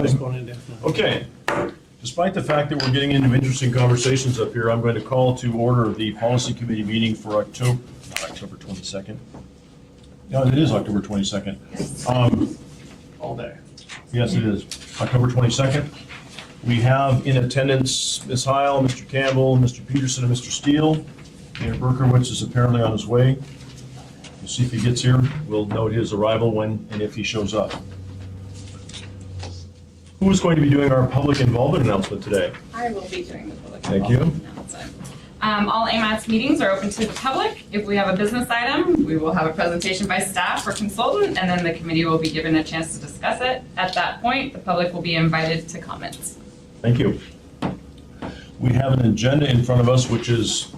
postpone indefinitely. Okay. Despite the fact that we're getting into interesting conversations up here, I'm going to call to order the policy committee meeting for October 22nd. No, it is October 22nd. All day. Yes, it is. October 22nd. We have in attendance Ms. Heil, Mr. Campbell, Mr. Peterson, and Mr. Steele. Mayor Berkowitz is apparently on his way. We'll see if he gets here. We'll note his arrival when and if he shows up. Who is going to be doing our public involvement announcement today? I will be doing the public. Thank you. announcement. All AMATS meetings are open to the public. If we have a business item, we will have a presentation by staff or consultant, and then the committee will be given a chance to discuss it. At that point, the public will be invited to comments. Thank you. We have an agenda in front of us, which is,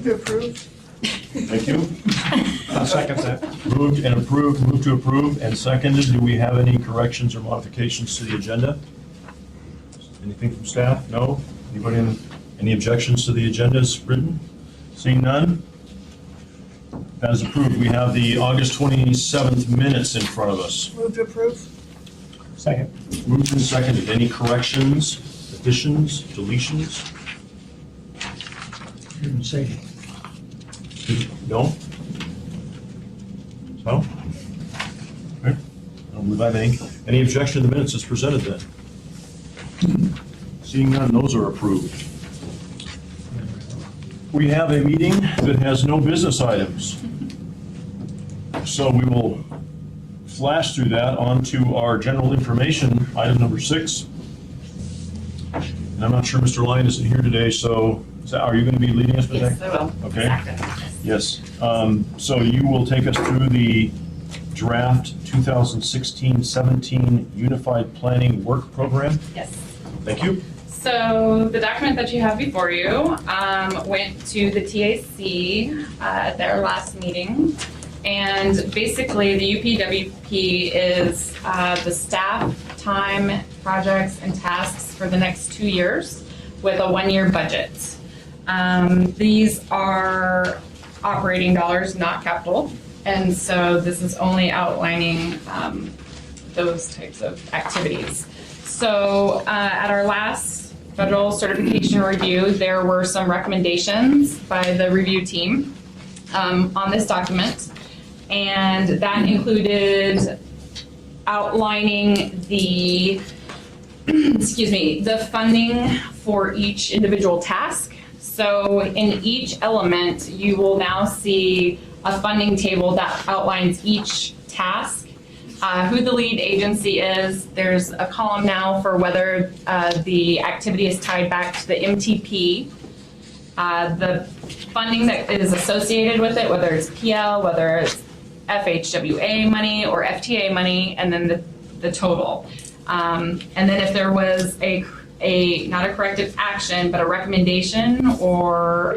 To approve. thank you, I'll second that. moved and approved, moved to approve and seconded. Do we have any corrections or modifications to the agenda? Anything from staff? No? Anybody, any objections to the agenda as written? Seeing none? That is approved. We have the August 27th minutes in front of us. Move to approve. Second. Moved and seconded. Any corrections, additions, deletions? Didn't say. No? So? Okay. I don't believe I have any. Any objection to the minutes as presented then? Seeing none, those are approved. We have a meeting that has no business items. So we will flash through that onto our general information, item number 6. And I'm not sure Mr. Lyon isn't here today, so are you going to be leading us today? Yes, I will. Okay. Exactly. Yes. So you will take us through the draft 2016-17 Unified Planning Work Program? Yes. Thank you. So the document that you have before you went to the TAC at their last meeting. And basically, the UPWP is the staff time, projects, and tasks for the next 2 years with a 1-year budget. These are operating dollars, not capital. And so this is only outlining those types of activities. So at our last federal certification review, there were some recommendations by the review team on this document. And that included outlining the, the funding for each individual task. So in each element, you will now see a funding table that outlines each task, who the lead agency is. There's a column now for whether the activity is tied back to the MTP, the funding that is associated with it, whether it's PL, whether it's FHWA money or FTA money, and then the total. And then if there was a not a corrective action, but a recommendation or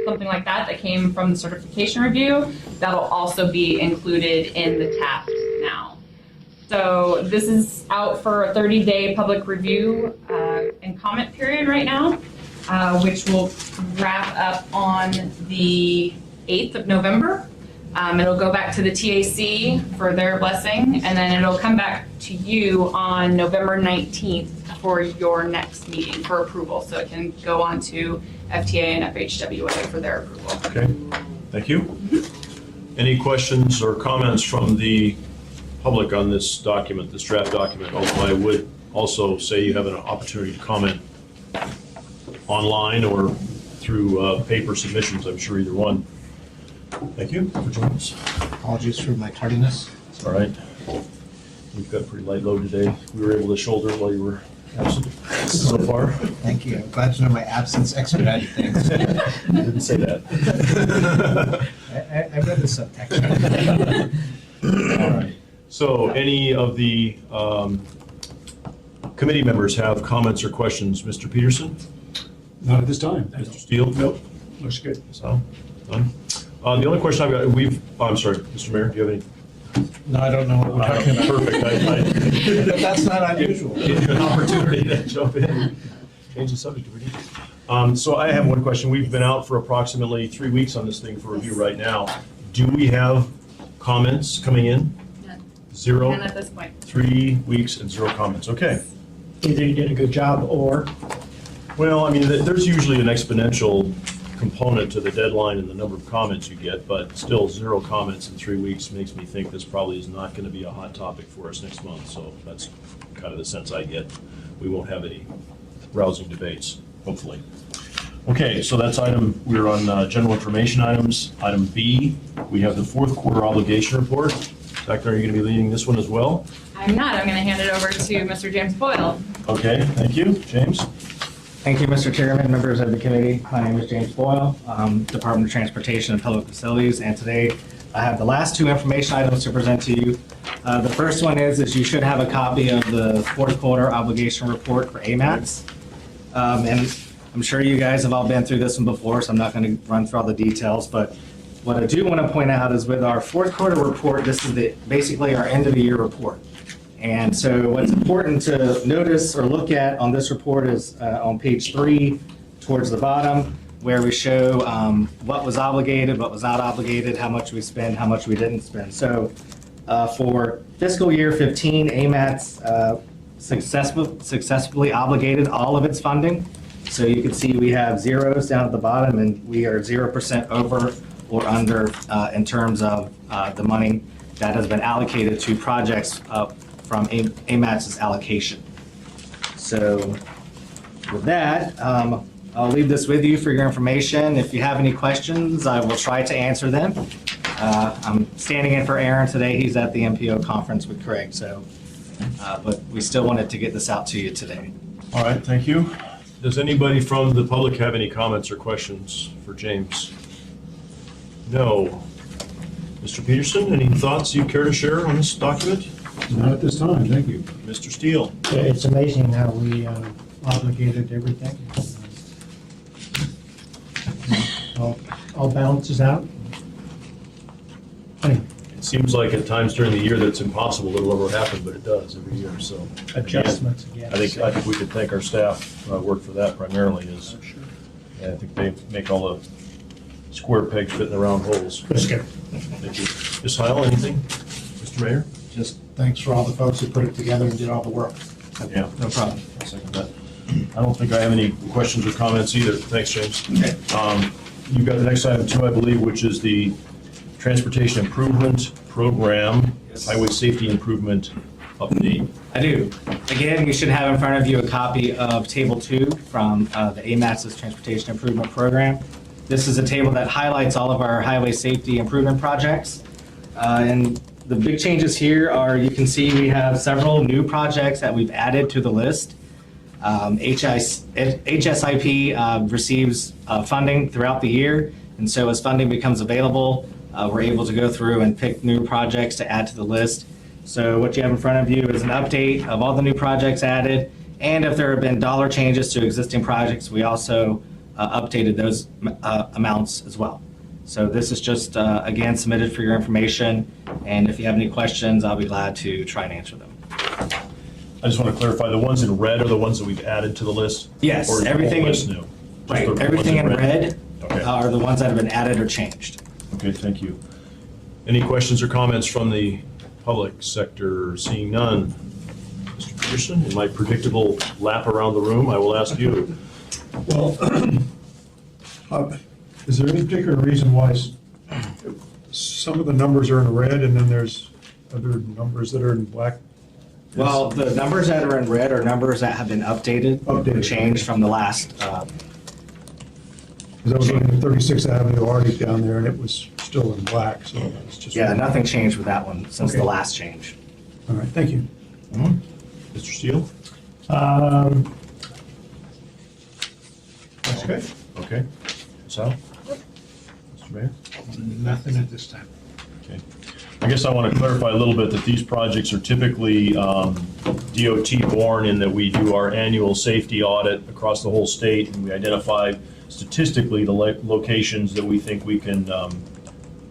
something like that that came from the certification review, that'll also be included in the task now. So this is out for a 30-day public review and comment period right now, which will wrap up on the 8th of November. It'll go back to the TAC for their blessing, and then it'll come back to you on November 19th for your next meeting for approval. So it can go on to FTA and FHWA for their approval. Okay, thank you. Any questions or comments from the public on this document, this draft document? Although I would also say you have an opportunity to comment online or through paper submissions, I'm sure either one. Thank you for joining us. Apologies for my tardiness. All right. We've got a pretty light load today. We were able to shoulder while you were absent so far. Thank you. I'm glad to know my absence expedited things. Didn't say that. I read the subtext. All right. So any of the committee members have comments or questions? Mr. Peterson? Not at this time. Mr. Steele? Nope. Looks good. So, none? The only question I've got, I'm sorry, Mr. Mayor, do you have any? No, I don't know what we're talking about. Perfect. But that's not unusual. Give you an opportunity to jump in. Change the subject if we need. So I have one question. We've been out for approximately 3 weeks on this thing for review right now. Do we have comments coming in? Zero, And at this point. 3 weeks and 0 comments. Okay. Either you did a good job or Well, I mean, there's usually an exponential component to the deadline and the number of comments you get, but still 0 comments in 3 weeks makes me think this probably is not going to be a hot topic for us next month. So that's kind of the sense I get. We won't have any rousing debates, hopefully. Okay, so that's we're on general information items. Item B, we have the fourth quarter obligation report. Dr., are you going to be leading this one as well? I'm not. I'm going to hand it over to Mr. James Boyle. Okay, thank you. James? Thank you, Mr. Chairman, members of the committee. My name is James Boyle, Department of Transportation and Public Facilities, and today I have the last 2 information items to present to you. The first one is you should have a copy of the fourth quarter obligation report for AMATS. And I'm sure you guys have all been through this one before, so I'm not going to run through all the details, but what I do want to point out is with our fourth quarter report, this is basically our end of the year report. And so what's important to notice or look at on this report is on page 3 towards the bottom, where we show what was obligated, what was not obligated, how much we spent, how much we didn't spend. So for fiscal year 15, AMATS successfully obligated all of its funding. So you can see we have zeros down at the bottom, and we are 0% over or under in terms of the money that has been allocated to projects from AMATS's allocation. So with that, I'll leave this with you for your information. If you have any questions, I will try to answer them. I'm standing in for Aaron today. He's at the MPO conference with Craig, so, but we still wanted to get this out to you today. All right, thank you. Does anybody from the public have any comments or questions for James? No. Mr. Peterson, any thoughts you care to share on this document? Not at this time, thank you. Mr. Steele? it's amazing how we obligated everything. All balances out. Anyway, It seems like at times during the year that it's impossible that it'll ever happen, but it does every year, so. again, adjustments again. I think we could thank our staff, work for that primarily, is, and I think they make all the square pegs fit in the round holes. Let's go. Thank you. Ms. Heil, anything? Mr. Mayor? Just thanks for all the folks who put it together and did all the work. Yeah. No problem. I'll second that. I don't think I have any questions or comments either. Thanks, James. Okay. You've got the next item too, I believe, which is the Transportation Improvement Program, Yes. Highway Safety Improvement Update. I do. Again, you should have in front of you a copy of Table 2 from the AMATS's Transportation Improvement Program. This is a table that highlights all of our highway safety improvement projects. And the big changes here are, you can see we have several new projects that we've added to the list. HSIP receives funding throughout the year, and so as funding becomes available, we're able to go through and pick new projects to add to the list. So what you have in front of you is an update of all the new projects added, and if there have been dollar changes to existing projects, we also updated those amounts as well. So this is just, again, submitted for your information, and if you have any questions, I'll be glad to try and answer them. I just want to clarify, the ones in red are the ones that we've added to the list? Yes, Or is the whole everything list in- new? Just Right, the ones everything in red Okay. are the ones that have been added or changed. Okay, thank you. Any questions or comments from the public sector? Seeing none. Mr. Peterson, in my predictable lap around the room, I will ask you. Well, is there any particular reason why some of the numbers are in red and then there's other numbers that are in black? Well, the numbers that are in red are numbers that have been updated and Updated. changed from the last, Because I was looking at 36th Avenue already down there and it was still in black, so it's just. yeah, nothing changed with that one since the Okay. last change. All right, thank you. Mr. Steele? Okay. Okay. Sal? Mr. Mayor? Nothing at this time. Okay. I guess I want to clarify a little bit that these projects are typically DOT borne in that we do our annual safety audit across the whole state, and we identify statistically the locations that we think we can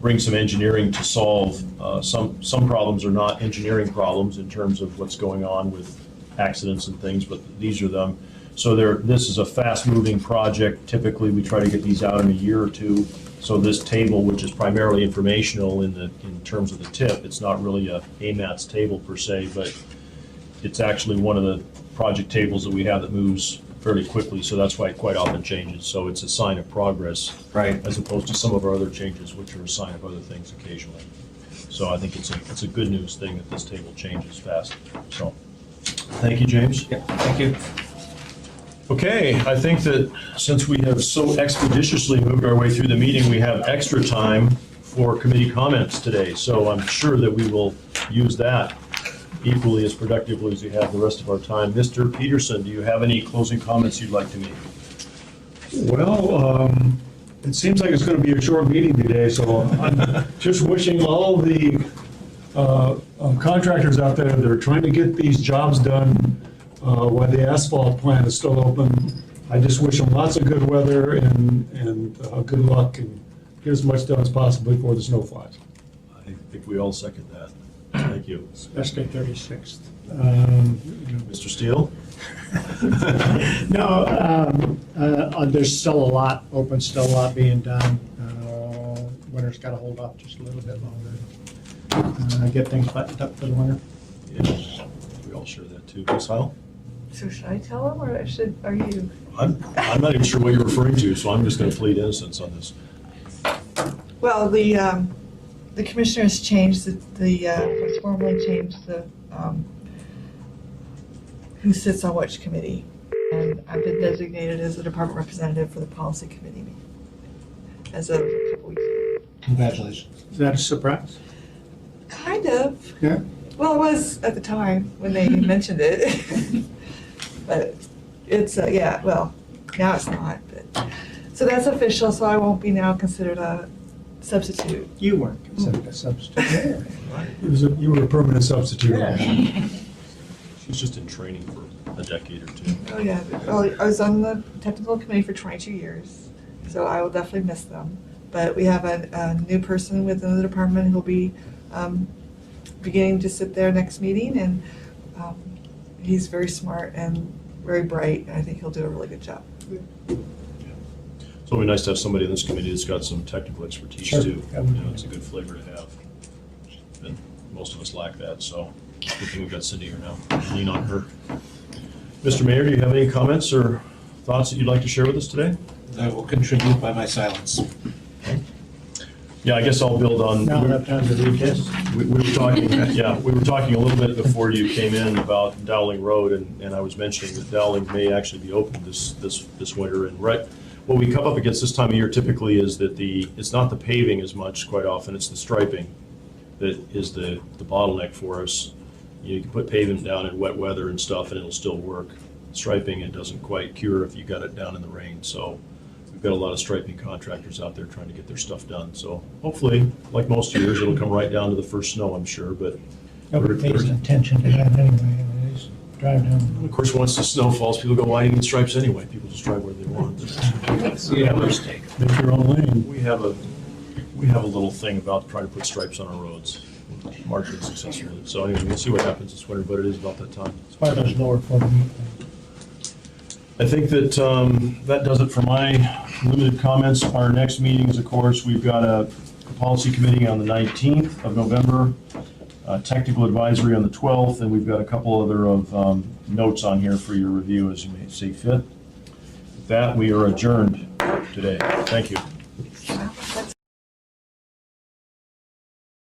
bring some engineering to solve. Some problems are not engineering problems in terms of what's going on with accidents and things, but these are them. So this is a fast-moving project. Typically, we try to get these out in a year or two. So this table, which is primarily informational in terms of the tip, it's not really a AMATS table per se, but it's actually one of the project tables that we have that moves fairly quickly, so that's why it quite often changes. So it's a sign of progress. Right. As opposed to some of our other changes, which are a sign of other things occasionally. So I think it's a good news thing that this table changes fast. So, thank you, James. Yep, thank you. Okay, I think that since we have so expeditiously moved our way through the meeting, we have extra time for committee comments today. So I'm sure that we will use that equally as productively as we have the rest of our time. Mr. Peterson, do you have any closing comments you'd like to make? Well, it seems like it's going to be a short meeting today, so I'm just wishing all the contractors out there that are trying to get these jobs done while the asphalt plant is still open, I just wish them lots of good weather and good luck and get as much done as possible before the snow flies. I think we all second that. Thank you. Especially 36th. Mr. Steele? No, there's still a lot open, still a lot being done. Winter's got to hold off just a little bit longer. Get things buttoned up for the winter. Yeah, we all share that too. Ms. Heil? So should I tell them, or are you? I'm not even sure what you're referring to, so I'm just going to plead innocence on this. Well, the commissioners changed formally changed the, who sits on which committee. And I've been designated as the department representative for the policy committee as of a couple weeks ago. Congratulations. Is that a surprise? Kind of. Yeah. Well, it was at the time when they mentioned it. But it's, yeah, well, now it's not, but, so that's official, so I won't be now considered a substitute. You weren't considered a substitute. You were a permanent substitute. She's just in training for a decade or two. Oh, yeah, well, I was on the technical committee for 22 years, so I will definitely miss them. But we have a new person within the department who'll be beginning to sit there next meeting, and he's very smart and very bright, and I think he'll do a really good job. So it'd be nice to have somebody in this committee that's got some technical expertise Sure. too. Yeah. You know, it's a good flavor to have. And most of us lack that, so good thing we've got Cindy here now. Lean on her. Mr. Mayor, do you have any comments or thoughts that you'd like to share with us today? I will contribute by my silence. Yeah, I guess I'll build on. Now enough time to read this. We were talking, yeah, we were talking a little bit before you came in about Dowling Road, and I was mentioning that Dowling may actually be open this winter. And right, what we come up against this time of year typically is that it's not the paving as much, quite often, it's the striping that is the bottleneck for us. You can put pavement down in wet weather and stuff, and it'll still work. Striping, it doesn't quite cure if you got it down in the rain, so we've got a lot of striping contractors out there trying to get their stuff done. So hopefully, like most years, it'll come right down to the first snow, I'm sure, but Nobody pays attention to that anyway. They just drive down. of course, once the snow falls, people go, why do you need stripes anyway? People just drive where they want. Make your own lane. We have a little thing about trying to put stripes on our roads, marginally successfully. So anyway, we'll see what happens this winter, but it is about that time. As far as those lower 40 meet things. I think that that does it for my limited comments. Our next meeting is, of course, we've got a policy committee on the 19th of November, technical advisory on the 12th, and we've got a couple other of notes on here for your review as you may see fit. With that, we are adjourned today. Thank you.